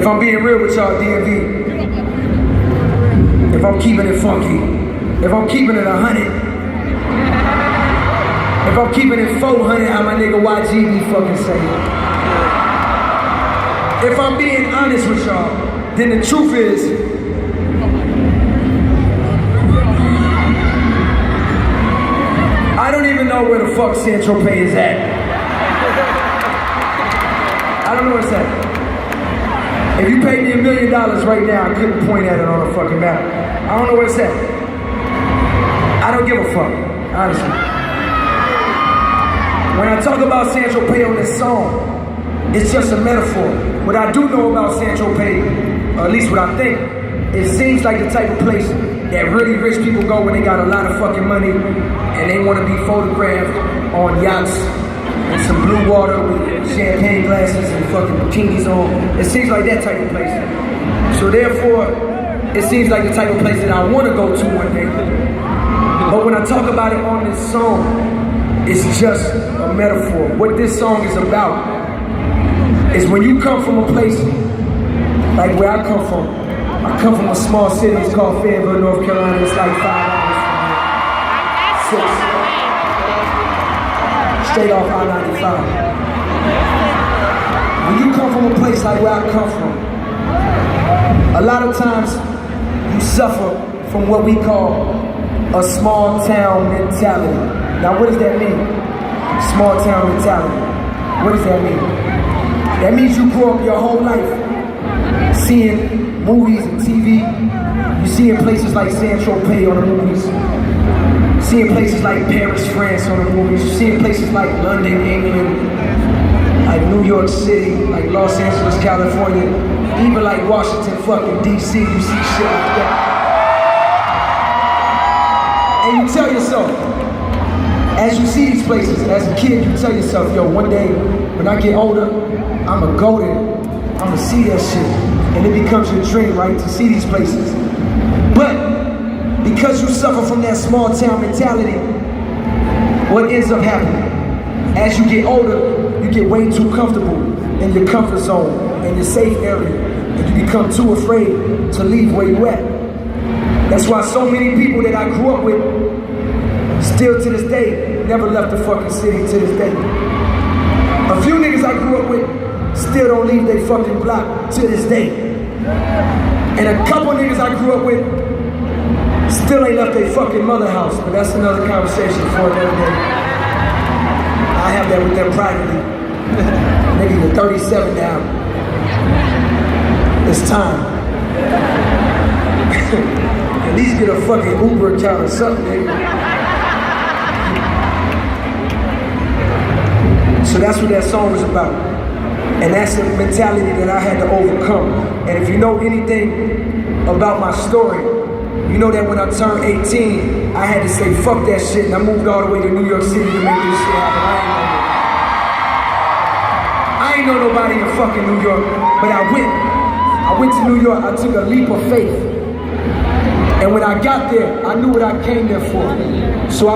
If I'm being real with y'all, DMV, if I'm keeping it funky, if I'm keeping it 100, if I'm keeping it 400, how my nigga YG be fucking saying. If I'm being honest with y'all, then the truth is, I don't even know where the fuck Central Pay is at. I don't know where it's at. If you paid me $1 million right now, I couldn't point at it on a fucking map. I don't know where it's at. I don't give a fuck, honestly. When I talk about Central Pay on this song, it's just a metaphor. What I do know about Central Pay, or at least what I think, it seems like the type of place that really rich people go when they got a lot of fucking money and they want to be photographed on yachts and some blue water with champagne glasses and fucking bikinis on. It seems like that type of place. So therefore, it seems like the type of place that I want to go to one day. But when I talk about it on this song, it's just a metaphor. What this song is about is when you come from a place like where I come from. I come from a small city, it's called Fayetteville, North Carolina. It's like 5 hours from here. 6. Straight off I-95. When you come from a place like where I come from, a lot of times you suffer from what we call a small town mentality. Now what does that mean? Small town mentality. What does that mean? That means you grew up your whole life seeing movies and TV. You see in places like Central Pay on the movies. Seeing places like Paris, France on the movies. You see in places like London, England, like New York City, like Los Angeles, California, even like Washington fucking DC, you see shit like that. And you tell yourself, as you see these places, as a kid, you tell yourself, yo, one day, when I get older, I'ma go there, I'ma see that shit. And it becomes your dream, right, to see these places. But, because you suffer from that small town mentality, what ends up happening? As you get older, you get way too comfortable in your comfort zone, in your safe area, and you become too afraid to leave where you at. That's why so many people that I grew up with, still to this day, never left the fucking city to this day. A few niggas I grew up with still don't leave their fucking block to this day. And a couple niggas I grew up with still ain't left their fucking mother house, but that's another conversation for another day. I have that with them privately. Nigga, you're 37 now. It's time. At least get a fucking Uber account or something, nigga. So that's what that song was about. And that's the mentality that I had to overcome. And if you know anything about my story, you know that when I turned 18, I had to say, fuck that shit, and I moved all the way to New York City to make this shit happen. I ain't know nobody in fucking New York, but I went to New York, I took a leap of faith. And when I got there, I knew what I came there for. So